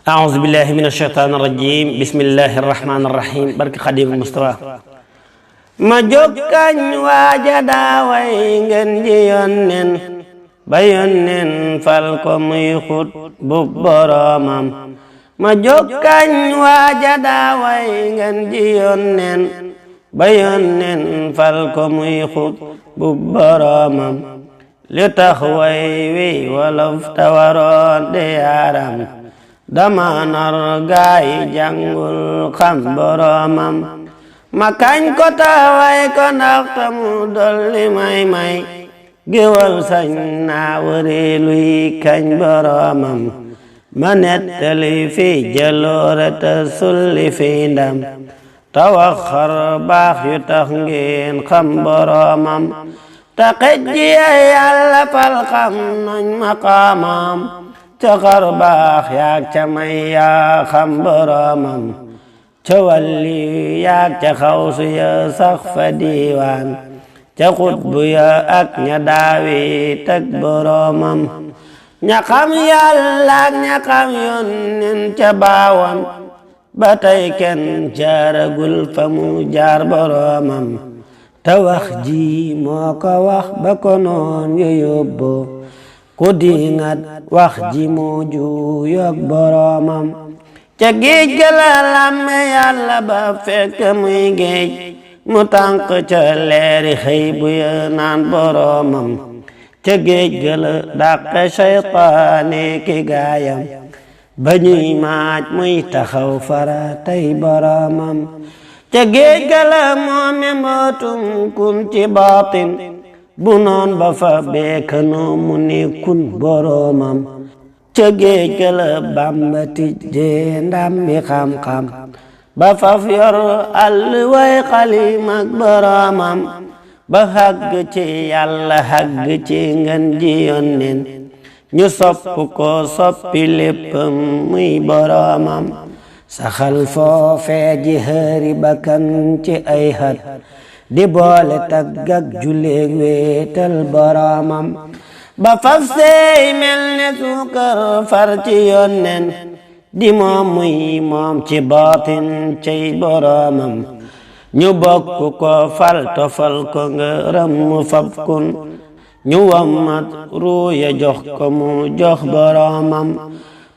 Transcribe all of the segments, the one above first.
أعوذ بالله من الشيطان الرجيم بسم الله الرحمن الرحيم barke Xadim Mustafa ma jokkañ waaja daaway ngeen ji yonnen ba yonnen fal ko muy xut bu boromam ma jokkañ waaja daaway ngeen ji yonnen ba yonnen fal ko muy xut bu boromam li tax way wi wolof tawaroon de yaram dama nar gaay jàngul xam boromam ma kañ ko taaway ko ndax tamu dolli may géwal sañ naa wëri luy kañ boromam ma nettali fi jaloore te sulli fi ndam ta wax xar baax yu tax ngeen xam boromam ta xejji ay Yàlla fal xam nañ maqaamam ca xar baax yaag ca may yaa xam boromam ca walli yaag ca xawsu ya sax fa diiwaan ca xutbu ya ak ña daawi tag boromam ña xam Yàlla ak ña xam yónneen ca baawan ba tey kenn jaaragul fa mu jaar boromam te wax ji moo ko wax ba ko noon yu yóbbu ku dingat wax ji moo juyoog boromam ca géej ga la làmme Yàlla ba fekk muy géej mu tànk ca leeri xëy bu ya naan boromam ca géej ga la dàqe seytaane ki gaayam ba ñuy maaj muy taxaw fara tey boromam ca géej ga la moome mbootum kun ci baatin bu noon ba fa beekanoo mu ni kun boromam ca géej ga la Bàmba tijjee ndam bi xam-xam ba faf yor àll way xalim ak boromam ba xàgg ci Yàlla xàgg ci ngën ji yónneen ñu sopp ko soppi léppam muy boromam saxal foofee ji xëri bakkan ci ay xat di boole tagg ak julleeg wéetal boromam ba faf seey mel ne suukar far ci yónneen di moom muy moom ci baatin cey boromam ñu bokk ko fal tofal ko ngërëm mu fab kun ñu wammat ruuya jox ko mu jox boromam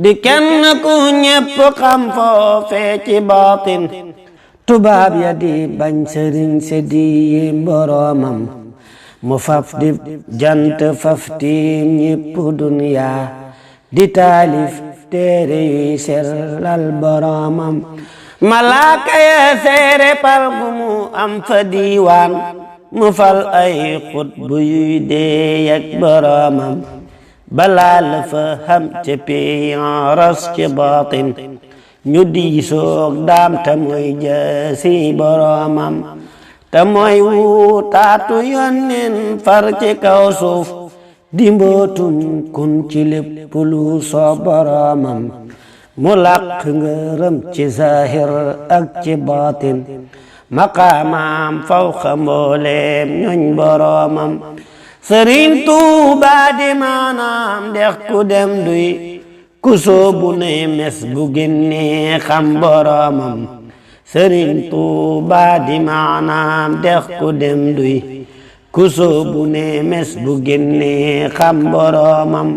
di kenn ku ñépp xam foofee ci baatin tubaab ya di bañ sëriñ se di yim boromam mu faf di jant faf tiim ñépp duniyaa di taalif téere yuy sellal boromam malaaka ya seere pal gu mu am fa diiwaan mu fal ay xutbu yuy deeyak boromam balaa la fa xam ca piyan ras ci baatin ñu diisoog daam te mooy jaasi boromam te mooy wutaatu yónneen far ci kaw suuf di mbootum kun ci lépp lu soob boromam mu làq ngërëm ci zahir ak ci baatin maqaamam fawqa mbooleem ñoñ boromam Sëriñ Tuubaa di maanaam dex ku dem duy ku soobu ne mes bu génnee xam boromam Sëriñ Tuubaa di maanaam dex ku dem duy ku soobu ne mes bu génnee xam boromam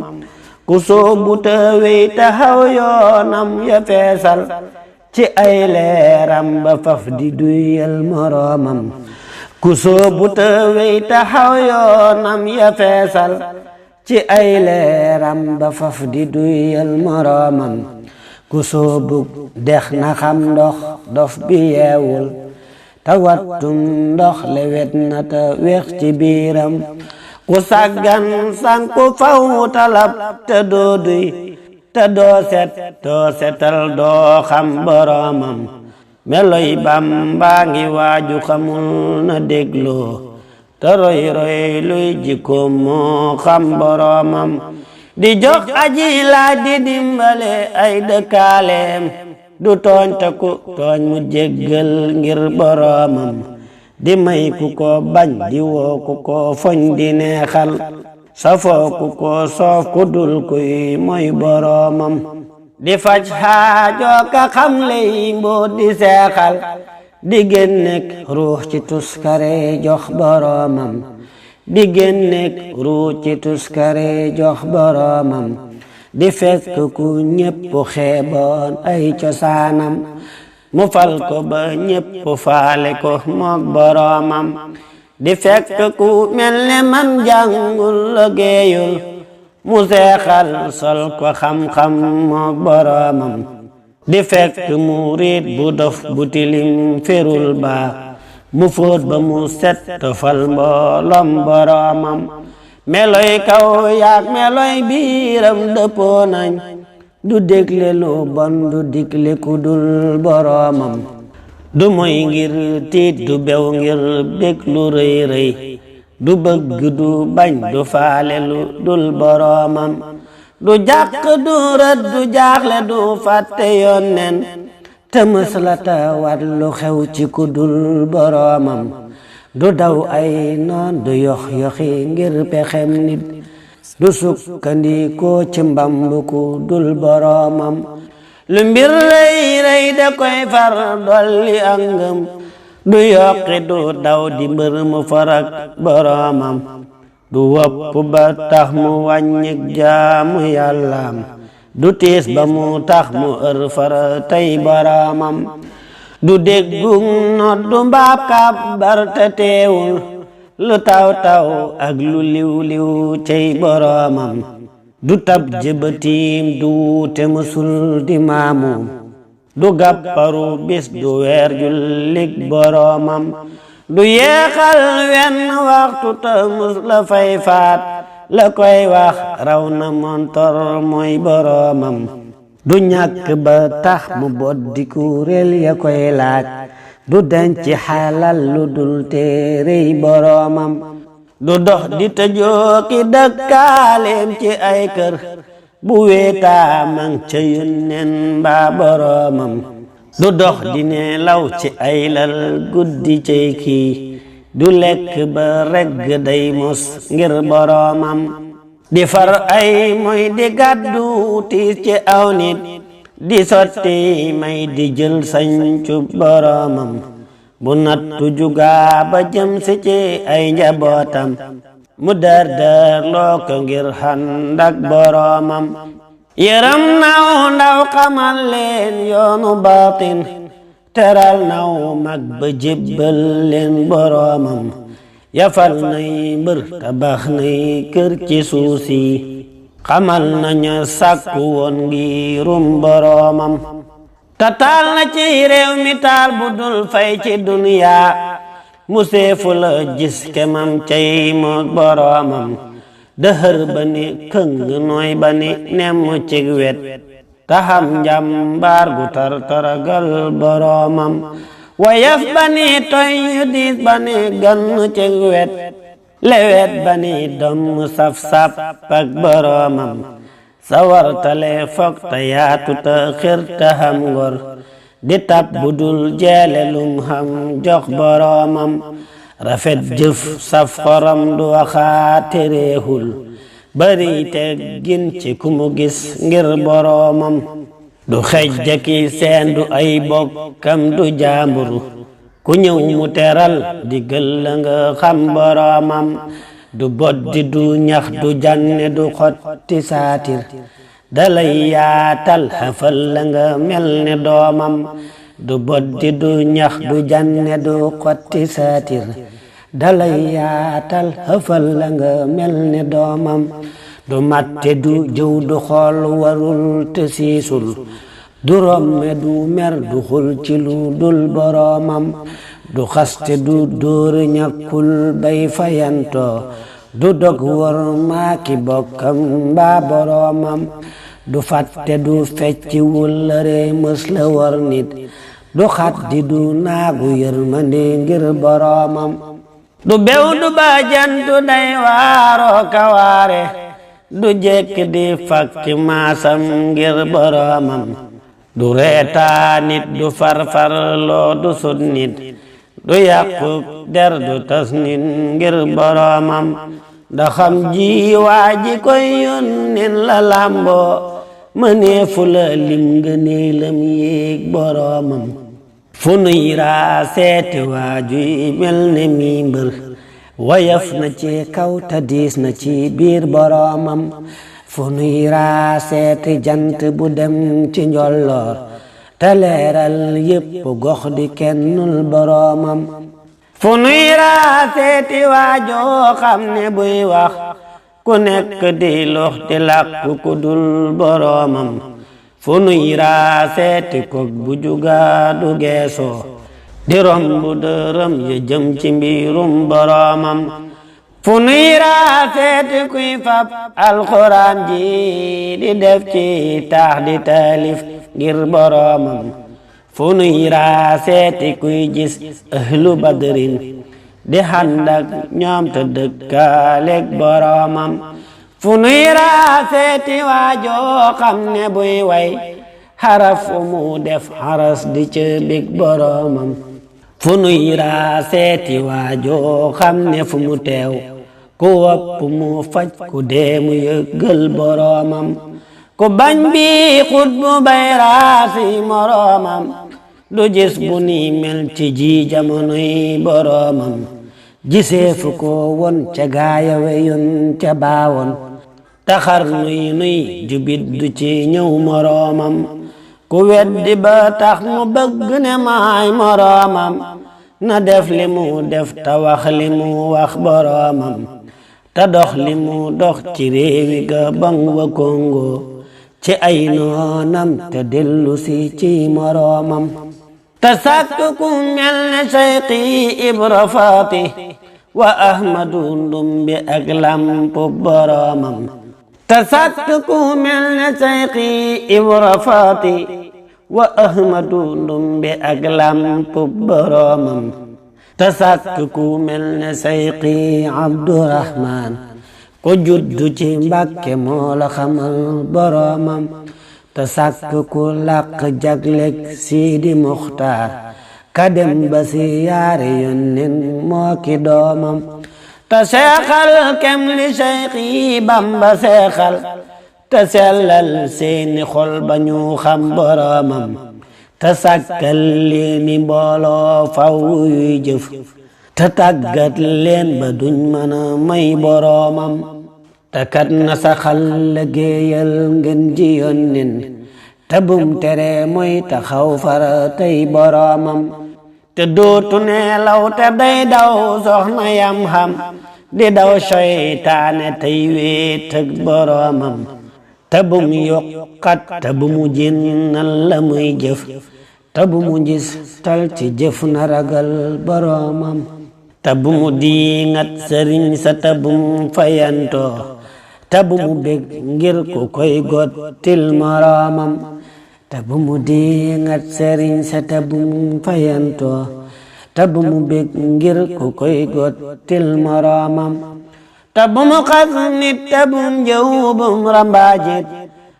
ku soobu te wey taxaw yoonam ya feesal ci ay leeram ba faf di duyal moromam ku soobu te wey taxaw yoonam ya feesal ci ay leeram ba faf di duyal moromam ku soobu dex na xam ndox dof bi yeewul te wattum ndox lewet na te weex ci biiram ku sàggan sanku faw talab te doo duy te doo setal doo xam boromam meloy Bàmba ngi waaju xamul na dégloo te roy luy jikkoom moo xam boromam di jox aji laaj di dimbale ay dëkkaaleem du tooñ te ku tooñ mu jéggal ngir boromam di may ku ko bañ di woo ku ko foñ di neexal safoo ku ko soof ku dul kuy mooy boromam di faj xaajo ka xam ley mboot di seexal di génnek ruux ci tuskare jox boroomam di génnek ruux ci tuskare jox boroomam di fekk ku ñépp xeeboon ay cosaanam mu fal ko ba ñépp faale ko mook boroomam di fekk ku mel ne man jàngul liggéeyul mu seexal sol ko xam-xam mook boroomam di fekk murit bu dof bu tilim ferul ba mu fóot ba mu set fal mbooloom boroomam meloy kaw yaak meloy biiram dëppoo nañ du dégle lu bon du digle ku dul boroomam du moy ngir tiit du bew ngir bég lu rëy rëy du bëgg du bañ du faale lu dul boroomam du jàq du rët du jaaxle du fàtte yónneen te mës la tawat lu xew ci ku dul boroomam du daw ay noon du yox yoxi ngir pexem nit du sukkandikoo ci mbambu ku dul boroomam lu mbir rëy rëy da koy far dolli ak ngëm du yokki du daw di mbër mu farak boroomam du wopp ba tax mu wàññik jaamu yàllaam du tiis ba mu tax mu ër fara tey boroomam du déggu noddu mbaab kàbbar te teewul lu taw taw ak lu liw liw cey boroomam du tab jëbatiim du wuute musul di maamu du gàpparu bis du weer jullik boroomam du yeexal wenn waxtu te mus la fay faat la koy wax raw na montor mooy boroomam du ñàkk ba tax mu boddi kuréel ya koy laaj du denc xalal lu dul téerey boroomam du dox di tëjoo ki dëkkaaleem ci ay kër bu weetaa mang ca yónneen mbaa boroomam du dox di nelaw ci ay lal guddi cay kii du lekk ba regg day mos ngir boroomam di far ay moy di gàddu tiis ci aw nit di sotti may di jël sañcu boroomam bu nattu jugaa ba jëm si ci ay njabootam mu dar loo ko ngir xandak boroomam yëram naw ndaw xamal leen yoonu baatin teral naw mag ba jébbal leen boroomam yafal nay mbër tabax nay kër ci suusi xamal nañu sàkku woon ngirum boroomam tatal na ci réew mi taal bu dul fay ci duniyaa mu seefu la gis kemam cay mook boroomam dëhër ba ni këng nooy ba ni nemm cig wet taxam njàmbaar gu tar taragal boroomam wayaf ba ni toy yu diis ba ni gann cig wet lewet ba ni domm saf-sap ak boroomam sawartale fok ta yaatu ta xir ta xam ngor di tab budul jeele lum xam jox boroomam rafet jëf saf xorom du waxaate réexul bari teggin ci ku mu gis ngir boroomam du xejjaki seen du ay bokkam du jaamburu ku ñëw mu teral diggal la nga xam boroomam du boddi du ñax du janne du xotti saatir dalay yaatal xafal la nga mel ne doomam du boddi du ñax du janne du xotti saatir dalay yaatal xafal la nga mel ne doomam du matte du jëw du xool warul te siisul du romme du mer du xul ci lu dul boroomam du xaste du dóor ñàkkul bay fayantoo du dog wor maaki bokkam mbaa boroomam du fàtte du fecci wullare mës la war nit du xaddi du naagu yërmande ngir boroomam du bew du baajantu day waaroo kawaare du jekk di fakki maasam ngir boroomam du reetaa nit du farfar loo du sut nit du yàqu der du tas nit ngir boroomam da xam ji waa ji koy yónneen la làmboo mëneefu la lim ngëneelam yéeg boroomam fu nuy raa seeti waajuy mel ne mi mbër wayaf na ci kaw ta diis na ci biir boroomam fu nuy raa seeti jant bu dem ci njolloor te leeral yépp gox di kennul boroomam fu nuy raa seeti waajoo xam ne buy wax ku nekk di lox di làkk ku dul boroomam fu nuy raa seeti kog bu juga du geesoo di romb dërëm ya jëm ci mbirum boroomam fu nuy raa seeti kuy fab alxuraan ji di def ci taax di taalif ngir boroomam fu nuy raa seeti kuy gis ahlu badrin di xandak ñoom te dëkkaaleeg boroomam fu nuy raa seeti waajoo xam ne buy way xaraf fu mu def xaras di ca bég boroomam fu nuy raa seeti waajoo xam ne fu mu teew ku wopp mu faj ku dee mu yëggal boroomam ku bañ bi xut bu bay raasi moroomam du gis bu ni mel ci ji jamonoy boroomam gisee fu ko won ca gaaya weyoon ca baawoon taxar nuy jubit du ci ñëw moroomam ku weddi ba tax mu bëgg ne maay moroomam na def li mu def ta wax li mu wax boroomam ta dox li mu dox ci réewi Gabon wa Congo ci ay noonam te dellu si ci moroomam te sàkk ku mel ne Seyxi Ibra Faati wa Ahmadu Ndumbe ak lamp boroomam te sàkk ku mel ne Seyxi Ibra Faati wa Ahmadu Ndumbe ak lamp boroomam te sàkk ku mel ne Seyxi Abdurahmaan ku juddu ci Mbàkke moo la xamal boroomam te sàkk ku làq jaglek Sidi Muxtaar ka dem ba si yaari yónneen moo ki doomam te seexal kem li Seyxi Bamba seexal te sellal seeni xol ba ñu xam boroomam te sàkkal leeni mbooloo faw yuy jëf te tàggat leen ba duñ mën a may boroomam te kat na saxal liggéeyal ngeen ji yónneen te bum tere mooy taxaw fara tey boroomam te dootu neelaw te day daw soxna yam xam di daw seytaane tey wéet ak boroomam te bum yokkat te bumu jinnal la muy jëf te bumu gis tal ci jëf na ragal boroomam te bumu diingat sëriñ sa te bum fayantoo te bumu bég ngir ku koy gottil moroomam te bumu diingat sëriñ sa te bum fayantoo te bumu bég ngir ku koy gottil moroomam te bumu xas nit te bum jëw bum rambaajit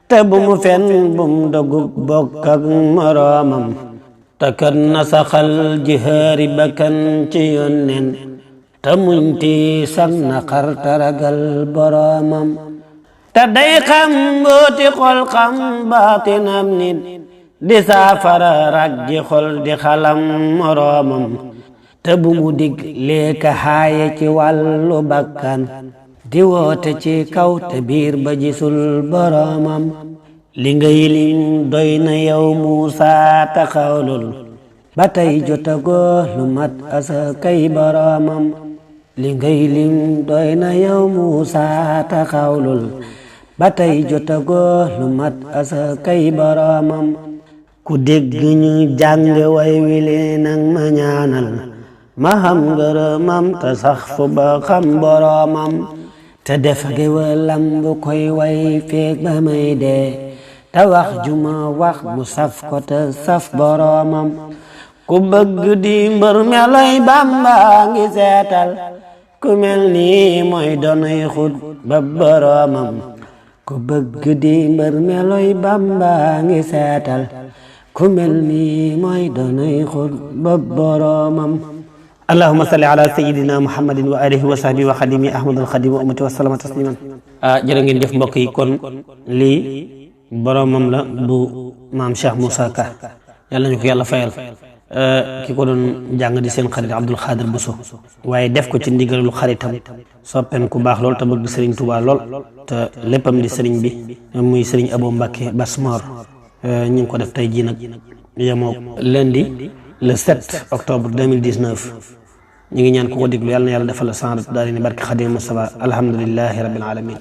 te bumu fen bum dogub bokk ak moroomam te kat na saxal jihaari bakkan ci yónneen te muñ ti sag na xar te ragal boroomam te day xam mbooti xol xam baatinam nit di saafara raggi xol di xalam moroomam te bu mu dig leeka xaaye ci wàllu bakkan di woote ci kaw te biir ba gisul boroomam li ngay lim doy na yow Muusa taxawlul ba tey jotagoo lu mat asakay boroomam li ngay lim doy na yow Muusa taxawlul ba tey jotagoo lu mat asakay boroomam ku dégg ñu jàng way wile nang ma ñaanal ma xam ngërëmam te sax fu ba xam boroomam te def géwalam bu koy way feeg ba may dee te wax juma wax mu saf ko te saf boroomam ku bëgg di mbër meloy Bamba ngi seetal ku mel nii mooy donoy xut ba boroomam ku bëgg di mbër meloy Bamba ngi seetal ku mel nii mooy donoy xut ba boroomam allahumma salli ala sayyidina muhammadin wa alihi wa sahbihi wa xadimi ahmadul xadim wa ummati wa sallama tasliman jërë ngeen jëf mbokk yi kon lii boromam la bu maam Cheikh Moussa Ka yàlla ñu ko yàlla fayal ki ko doon jàng di seen xarit Abdul Xaadir Buso waaye def ko ci ndigalul xaritam soppem ku baax lool te bëgg sëriñ Tuubaa lool te léppam di sëriñ bi muy sëriñ Abo Mbàkke Basmor ñu ngi ko def tey jii nag yemoo lundi le 7 octobre 2019 ñu ngi ñaan ku ko déglu yàlla na yàlla defal la sanrat daal ni barke Xadim Mustafa alhamdulillahi rabbil alamin